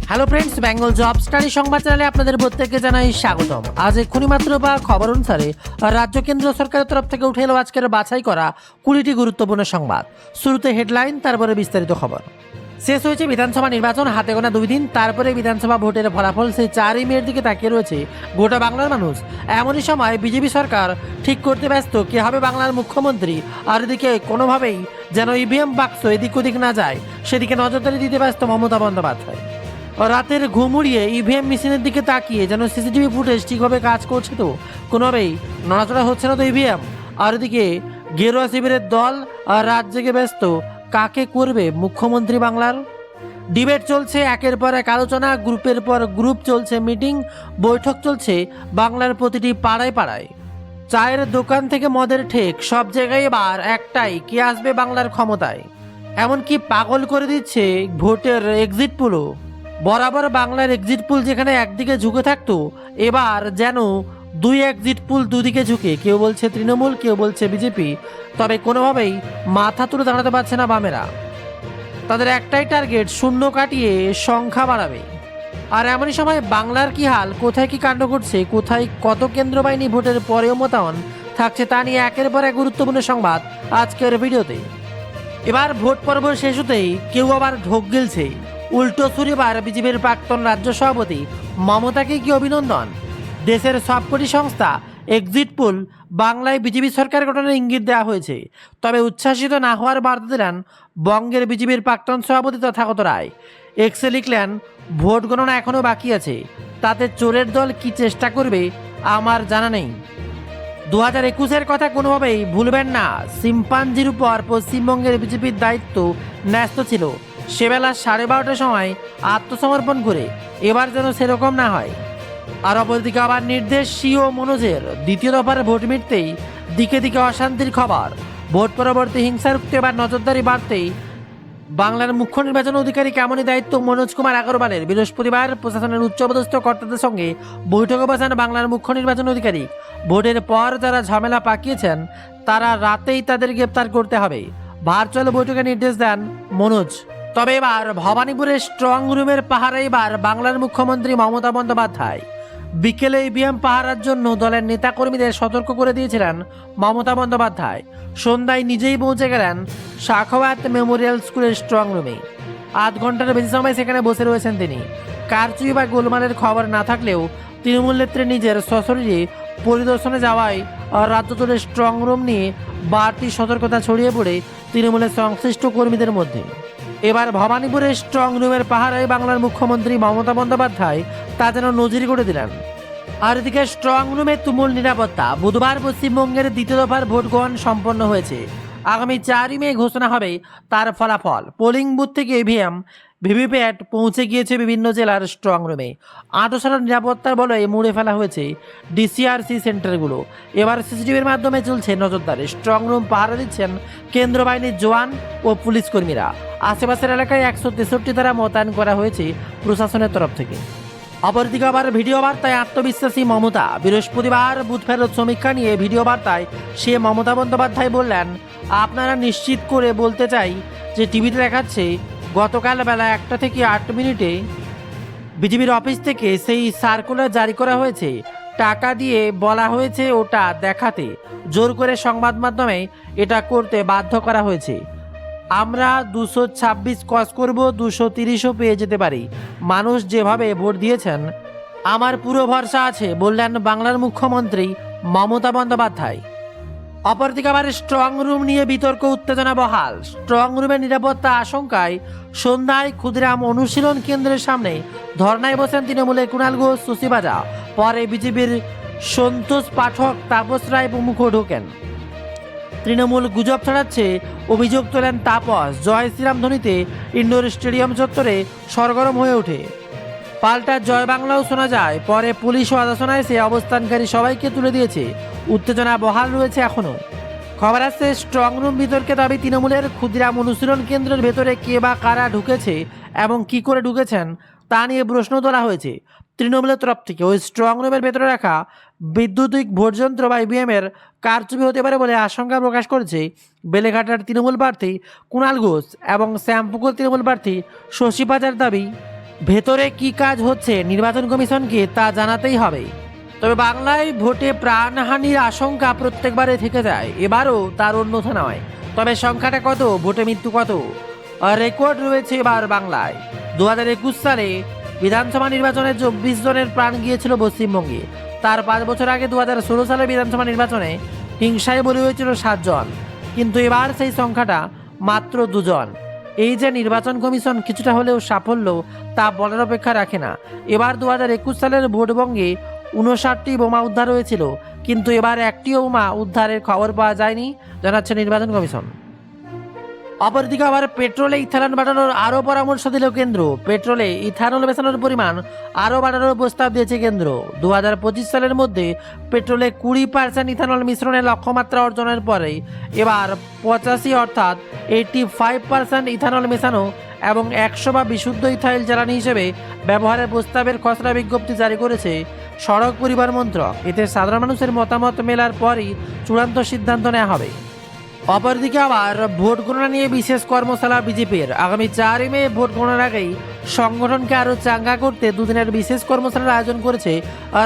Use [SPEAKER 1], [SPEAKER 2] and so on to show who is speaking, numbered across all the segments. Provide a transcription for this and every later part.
[SPEAKER 1] Hello friends, Bengal job study সংবাদ চ্যানেলে আপনাদের প্রত্যেককে জানাই স্বাগতম। আজ এক্ষুনি মাত্র বা খবর অনুসারে রাজ্য কেন্দ্র সরকারের তরফ থেকে উঠে এলো আজকের বাছাই করা 20টি গুরুত্বপূর্ণ সংবাদ। শুরুতে হেডলাইন, তারপরে বিস্তারিত খবর। শেষ হয়েছে বিধানসভা নির্বাচন, হাতে গোনা 2 দিন, তারপরে বিধানসভা ভোটের ফলাফল সেই 4ই মের দিকে তাকিয়ে রয়েছে গোটা বাংলার মানুষ। এমনই সময় বিজেপি সরকার ঠিক করতে ব্যস্ত কে হবে বাংলার মুখ্যমন্ত্রী, আর এদিকে কোনোভাবেই যেন ইভিএম বাক্স এদিক ওদিক না যায় সেদিকে নজরদারি দিতে ব্যস্ত মমতা বন্দ্যোপাধ্যায়। রাতের ঘুম উড়িয়ে ইভিএম মেশিনের দিকে তাকিয়ে যেন সিসিটিভি ফুটেজ ঠিকভাবে কাজ করছে তো, কোনোভাবেই নড়াচড়া হচ্ছে না তো ইভিএম। আর এদিকে গেরুয়া শিবিরের দল আর রাত জেগে ব্যস্ত কাকে করবে মুখ্যমন্ত্রী বাংলার। ডিবেট চলছে, একের পর এক আলোচনা, গ্রুপের পর গ্রুপ চলছে মিটিং, বৈঠক চলছে বাংলার প্রতিটি পাড়ায় পাড়ায়। চায়ের দোকান থেকে মদের ঠেক, সব জায়গায় এবার একটাই, কে আসবে বাংলার ক্ষমতায়। এমনকি পাগল করে দিচ্ছে ভোটের এক্সিট পোলও। বরাবর বাংলার এক্সিট পোল যেখানে একদিকে ঝুঁকে থাকতো, এবার যেন 2 এক্সিট পোল দুদিকে ঝুঁকে, কেউ বলছে তৃণমূল, কেউ বলছে বিজেপি। তবে কোনোভাবেই মাথা তুলে দাঁড়াতে পারছে না বামেরা। তাদের একটাই টার্গেট, শূন্য কাটিয়ে সংখ্যা বাড়াবে। আর এমনই সময় বাংলার কি হাল, কোথায় কি কাণ্ড ঘটছে, কোথায় কত কেন্দ্র বাহিনী ভোটের পরেও মোতায়েন থাকছে তা নিয়ে একের পর এক গুরুত্বপূর্ণ সংবাদ আজকের ভিডিওতে। এবার ভোট পর্ব শেষ হতেই কেউ আবার ঢোক গিলছে, উল্টো সুরিবার বিজেপির প্রাক্তন রাজ্য সভাপতি মমতাকে কি অভিনন্দন। দেশের সবকটি সংস্থা এক্সিট পোল বাংলায় বিজেপি সরকার গঠনের ইঙ্গিত দেওয়া হয়েছে। তবে উচ্ছ্বাসিত না হওয়ার বার্তা দিলেন বঙ্গের বিজেপির প্রাক্তন সভাপতি তথাগত রায়। এক্সে লিখলেন, ভোট গণনা এখনও বাকি আছে, তাতে চোরের দল কি চেষ্টা করবে আমার জানা নেই। 2021-এর কথা কোনোভাবেই ভুলবেন না। শিম্পাঞ্জির উপর পশ্চিমবঙ্গের বিজেপির দায়িত্ব ন্যস্ত ছিল, সেবেলা 12:30টার সময় আত্মসমর্পণ করে। এবার যেন সেরকম না হয়। আর অপরদিকে আবার নির্দেশ সিও মনোজের, দ্বিতীয় দফার ভোট মিটতেই দিকে দিকে অশান্তির খবর। ভোট পরবর্তী হিংসার উঠতে এবার নজরদারি বাড়তেই বাংলার মুখ্য নির্বাচন অধিকারী কেমনই দায়িত্ব মনোজ কুমার আগরওয়ালের। বৃহস্পতিবার প্রশাসনের উচ্চপদস্থ কর্তাদের সঙ্গে বৈঠকে বসেন বাংলার মুখ্য নির্বাচন অধিকারী। ভোটের পর যারা ঝামেলা পাকিয়েছেন তারা রাতেই তাদের গ্রেপ্তার করতে হবে, ভার্চুয়াল বৈঠকে নির্দেশ দেন মনোজ। তবে এবার ভবানীপুরের স্ট্রং রুমের পাহারা এবার বাংলার মুখ্যমন্ত্রী মমতা বন্দ্যোপাধ্যায়। বিকেলে ইভিএম পাহারার জন্য দলের নেতাকর্মীদের সতর্ক করে দিয়েছিলেন মমতা বন্দ্যোপাধ্যায়। সন্ধ্যায় নিজেই পৌঁছে গেলেন সাখাওয়াত মেমোরিয়াল স্কুলের স্ট্রং রুমে। 8 ঘন্টার বেশি সময় সেখানে বসে রয়েছেন তিনি। কারচুপি বা গোলমালের খবর না থাকলেও তৃণমূল নেত্রী নিজের সশরীরে পরিদর্শনে যাওয়ায় রাজ্য জুড়ে স্ট্রং রুম নিয়ে বাড়তি সতর্কতা ছড়িয়ে পড়ে তৃণমূলের সংশ্লিষ্ট কর্মীদের মধ্যে। এবার ভবানীপুরের স্ট্রং রুমের পাহারায় বাংলার মুখ্যমন্ত্রী মমতা বন্দ্যোপাধ্যায় তা যেন নজির করে দিলেন। আর এদিকে স্ট্রং রুমে তুমুল নিরাপত্তা। বুধবার পশ্চিমবঙ্গের দ্বিতীয় দফার ভোট গ্রহণ সম্পন্ন হয়েছে। আগামী 4ই মে ঘোষণা হবে তার ফলাফল। পোলিং বুথ থেকে ইভিএম, ভিভিপ্যাট পৌঁছে গিয়েছে বিভিন্ন জেলার স্ট্রং রুমে। 800 নিরাপত্তার বলয়ে মুড়ে ফেলা হয়েছে ডিসিআরসি সেন্টারগুলো। এবার সিসিটিভির মাধ্যমে চলছে নজরদারি। স্ট্রং রুম পাহারা দিচ্ছেন কেন্দ্র বাহিনীর জওয়ান ও পুলিশ কর্মীরা। আশেপাশের এলাকায় 163 ধারা মোতায়েন করা হয়েছে প্রশাসনের তরফ থেকে। অপরদিকে আবার ভিডিও বার্তায় আত্মবিশ্বাসী মমতা। বৃহস্পতিবার বুথ ফেরত সমীক্ষা নিয়ে ভিডিও বার্তায় সে মমতা বন্দ্যোপাধ্যায় বললেন, আপনারা নিশ্চিত করে বলতে চাই যে টিভিতে দেখাচ্ছে গতকাল বেলা 1টা থেকে 8 মিনিটে বিজেপির অফিস থেকে সেই সার্কুলার জারি করা হয়েছে। টাকা দিয়ে বলা হয়েছে ওটা দেখাতে, জোর করে সংবাদ মাধ্যমে এটা করতে বাধ্য করা হয়েছে। আমরা 226 ক্রস করব, 230ও পেয়ে যেতে পারি। মানুষ যেভাবে ভোট দিয়েছেন আমার পুরো ভরসা আছে, বললেন বাংলার মুখ্যমন্ত্রী মমতা বন্দ্যোপাধ্যায়। অপরদিকে আবার স্ট্রং রুম নিয়ে বিতর্ক, উত্তেজনা বহাল। স্ট্রং রুমের নিরাপত্তা আশঙ্কায় সন্ধ্যায় ক্ষুদিরাম অনুশীলন কেন্দ্রের সামনে ধর্নায় বসেন তৃণমূলের কুণাল ঘোষ, শশী বাজা। পরে বিজেপির সন্তোষ পাঠক, তাপস রায় প্রমুখ ঢোকেন। তৃণমূল গুজব ছড়াচ্ছে, অভিযোগ তোলেন তাপস। জয় শ্রীরাম ধ্বনিতে ইন্ডোর স্টেডিয়াম চত্বরে সরগরম হয়ে ওঠে। পাল্টা জয় বাংলাও শোনা যায়। পরে পুলিশ ও আদাসনা এসে অবস্থানকারী সবাইকে তুলে দিয়েছে। উত্তেজনা বহাল রয়েছে এখনও। খবর আসছে স্ট্রং রুম বিতর্কে দাবি তৃণমূলের। ক্ষুদিরাম অনুশীলন কেন্দ্রের ভেতরে কে বা কারা ঢুকেছে এবং কি করে ঢুকেছেন তা নিয়ে প্রশ্ন তোলা হয়েছে তৃণমূলের তরফ থেকে। ওই স্ট্রং রুমের ভেতরে রাখা বৈদ্যুতিক ভোটযন্ত্র বা ইভিএমের কারচুপি হতে পারে বলে আশঙ্কা প্রকাশ করেছে বেলেঘাটার তৃণমূল প্রার্থী কুণাল ঘোষ এবং শ্যামপুকুর তৃণমূল প্রার্থী শশী বাজার। দাবি, ভেতরে কি কাজ হচ্ছে নির্বাচন কমিশনকে তা জানাতেই হবে। তবে বাংলায় ভোটে প্রাণহানির আশঙ্কা প্রত্যেকবারে থেকে যায়, এবারও তার অন্যথা নয়। তবে সংখ্যাটা কত, ভোটে মৃত্যু কত? রেকর্ড রয়েছে এবার বাংলায়। 2021 সালে বিধানসভা নির্বাচনে 24 জনের প্রাণ গিয়েছিল পশ্চিমবঙ্গে। তার 5 বছর আগে 2016 সালে বিধানসভা নির্বাচনে হিংসায় বলি হয়েছিল 7 জন, কিন্তু এবার সেই সংখ্যাটা মাত্র 2 জন। এই যে নির্বাচন কমিশন কিছুটা হলেও সাফল্য, তা বলার অপেক্ষা রাখে না। এবার 2021 সালের ভোটবঙ্গে 59টি বোমা উদ্ধার হয়েছিল, কিন্তু এবার একটিও বোমা উদ্ধারের খবর পাওয়া যায়নি, জানাচ্ছে নির্বাচন কমিশন। অপরদিকে আবার পেট্রোলে ইথানল বাড়ানোর আরও পরামর্শ দিল কেন্দ্র। পেট্রোলে ইথানল মেশানোর পরিমাণ আরও বাড়ানোর প্রস্তাব দিয়েছে কেন্দ্র। 2025 সালের মধ্যে পেট্রোলে 20% ইথানল মিশ্রণের লক্ষ্যমাত্রা অর্জনের পরে এবার 85 অর্থাৎ 85% ইথানল মেশানো এবং 100 বা বিশুদ্ধ ইথাইল জ্বালানি হিসেবে ব্যবহারের প্রস্তাবের খসড়া বিজ্ঞপ্তি জারি করেছে সড়ক পরিবহন মন্ত্রক। এতে সাধারণ মানুষের মতামত মেলার পরই চূড়ান্ত সিদ্ধান্ত নেওয়া হবে। অপরদিকে আবার ভোট গণনা নিয়ে বিশেষ কর্মশালা বিজেপির। আগামী 4 মে ভোট গণনার আগেই সংগঠনকে আরও চাঙ্গা করতে দুদিনের বিশেষ কর্মশালার আয়োজন করেছে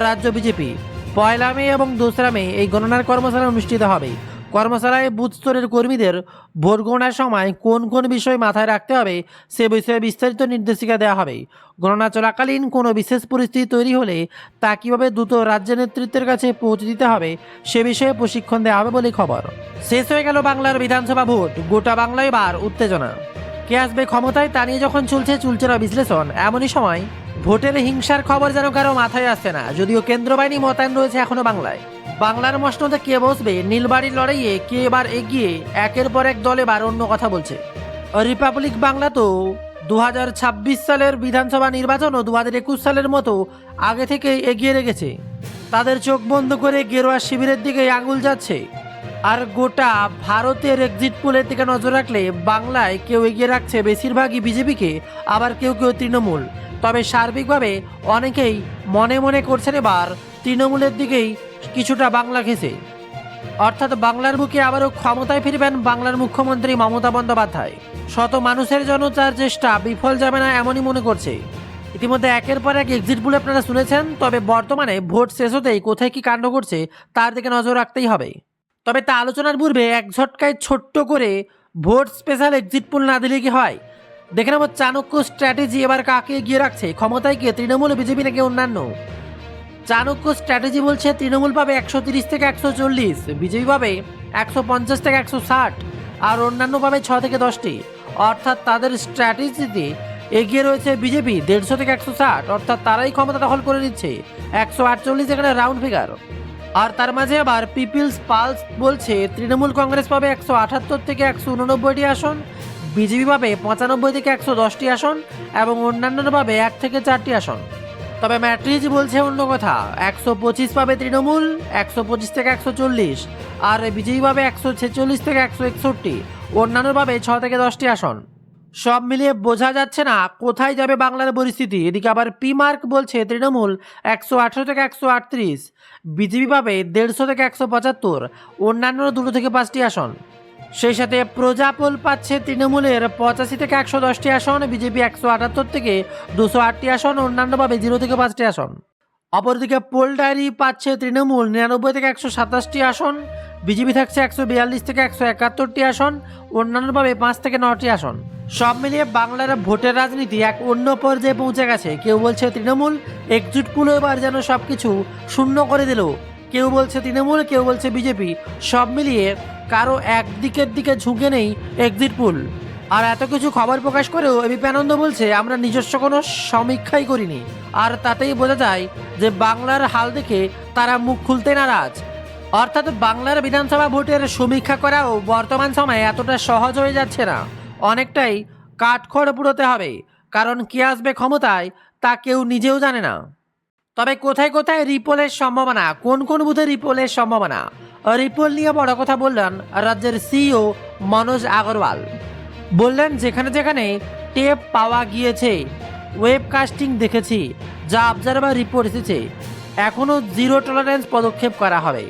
[SPEAKER 1] রাজ্য বিজেপি। 1 মে এবং 2 মে এই গণনার কর্মশালা অনুষ্ঠিত হবে। কর্মশালায় বুথ স্তরের কর্মীদের ভোট গণনার সময় কোন কোন বিষয় মাথায় রাখতে হবে সে বিষয়ে বিস্তারিত নির্দেশিকা দেওয়া হবে। গণনা চলাকালীন কোনো বিশেষ পরিস্থিতি তৈরি হলে তা কীভাবে দ্রুত রাজ্য নেতৃত্বের কাছে পৌঁছে দিতে হবে সে বিষয়ে প্রশিক্ষণ দেওয়া হবে বলে খবর। শেষ হয়ে গেল বাংলার বিধানসভা ভোট। গোটা বাংলায় এবার উত্তেজনা। কে আসবে ক্ষমতায় তা নিয়ে যখন চলছে না বিশ্লেষণ, এমনই সময় ভোটের হিংসার খবর যেন কারো মাথায় আসছে না। যদিও কেন্দ্র বাহিনী মোতায়েন রয়েছে এখনো বাংলায়। বাংলার মসনদে কে বসবে, নীলবাড়ির লড়াইয়ে কে এবার এগিয়ে, একের পর এক দল এবার অন্য কথা বলছে। রিপাবলিক বাংলা তো 2026 সালের বিধানসভা নির্বাচন ও 2021 সালের মতো আগে থেকে এগিয়ে রেখেছে। তাদের চোখ বন্ধ করে গেরুয়া শিবিরের দিকে আঙুল যাচ্ছে। আর গোটা ভারতের এক্সিট পোলের দিকে নজর রাখলে বাংলায় কেউ এগিয়ে রাখছে বেশিরভাগই বিজেপিকে, আবার কেউ কেউ তৃণমূল। তবে সার্বিকভাবে অনেকেই মনে মনে করছেন এবার তৃণমূলের দিকেই কিছুটা বাংলা ঘেঁষে, অর্থাৎ বাংলার বুকে আবারও ক্ষমতায় ফিরবেন বাংলার মুখ্যমন্ত্রী মমতা বন্দ্যোপাধ্যায়। শত মানুষের জন্য তার চেষ্টা বিফল যাবে না এমনই মনে করছে। ইতিমধ্যে একের পর এক এক্সিট পোল আপনারা শুনেছেন, তবে বর্তমানে ভোট শেষ হতেই কোথায় কি কাণ্ড ঘটছে তার দিকে নজর রাখতেই হবে। তবে তা আলোচনার পূর্বে এক ঝটকায় ছোট্ট করে ভোট স্পেশাল এক্সিট পোল না দিলে কি হয়, দেখে নেব চাণক্য স্ট্র্যাটেজি এবার কাকে এগিয়ে রাখছে, ক্ষমতায় কে তৃণমূল, বিজেপি নাকি অন্যান্য। চাণক্য স্ট্র্যাটেজি বলছে তৃণমূল পাবে 130 থেকে 140, বিজেপি পাবে 150 থেকে 160, আর অন্যান্য পাবে 6 থেকে 10টি। অর্থাৎ তাদের স্ট্র্যাটেজিতে এগিয়ে রয়েছে বিজেপি 150 থেকে 160, অর্থাৎ তারাই ক্ষমতা দখল করে নিচ্ছে। 148 এখানে রাউন্ড ফিগার। আর তার মাঝে আবার পিপলস পালস বলছে তৃণমূল কংগ্রেস পাবে 178 থেকে 189টি আসন, বিজেপি পাবে 95 থেকে 110টি আসন এবং অন্যান্যরা পাবে 1 থেকে 4টি আসন। তবে ম্যাট্রিজ বলছে অন্য কথা, 125 পাবে তৃণমূল, 125 থেকে 140, আর বিজেপি পাবে 146 থেকে 161, অন্যান্য পাবে 6 থেকে 10টি আসন। সব মিলিয়ে বোঝা যাচ্ছে না কোথায় যাবে বাংলার পরিস্থিতি। এদিকে আবার পি মার্ক বলছে তৃণমূল 118 থেকে 138, বিজেপি পাবে 150 থেকে 175, অন্যান্য 2 থেকে 5টি আসন। সেই সাথে প্রজাপোল পাচ্ছে তৃণমূলের 85 থেকে 110টি আসন, বিজেপি 178 থেকে 208টি আসন, অন্যান্য পাবে 0 থেকে 5টি আসন। অপরদিকে পোল ডায়েরি পাচ্ছে তৃণমূল 99 থেকে 127টি আসন, বিজেপি থাকছে 142 থেকে 171টি আসন, অন্যান্য পাবে 5 থেকে 9টি আসন। সব মিলিয়ে বাংলার ভোটের রাজনীতি এক অন্য পর্যায়ে পৌঁছে গেছে। কেউ বলছে তৃণমূল, একজুট পুল এবার যেন সব কিছু শূন্য করে দিল। কেউ বলছে তৃণমূল, কেউ বলছে বিজেপি। সব মিলিয়ে কারো একদিকের দিকে ঝুঁকে নেই এক্সিট পোল। আর এত কিছু খবর প্রকাশ করেও এবিপি আনন্দ বলছে আমরা নিজস্ব কোনো সমীক্ষাই করিনি। আর তাতেই বোঝা যায় যে বাংলার হাল দেখে তারা মুখ খুলতে নারাজ। অর্থাৎ বাংলার বিধানসভা ভোটের সমীক্ষা করাও বর্তমান সময়ে এতটা সহজ হয়ে যাচ্ছে না, অনেকটাই কাঠখড় পুড়োতে হবে। কারণ কে আসবে ক্ষমতায় তা কেউ নিজেও জানে না। তবে কোথায় কোথায় রিপোলের সম্ভাবনা, কোন কোন বুথে রিপোলের সম্ভাবনা, রিপোল নিয়ে বড় কথা বললেন রাজ্যের সিইও মনোজ আগরওয়াল। বললেন যেখানে যেখানে টেপ পাওয়া গিয়েছে, ওয়েবকাস্টিং দেখেছি, যা অবজারভার রিপোর্ট এসেছে, এখনও জিরো টলারেন্স পদক্ষেপ করা হবে।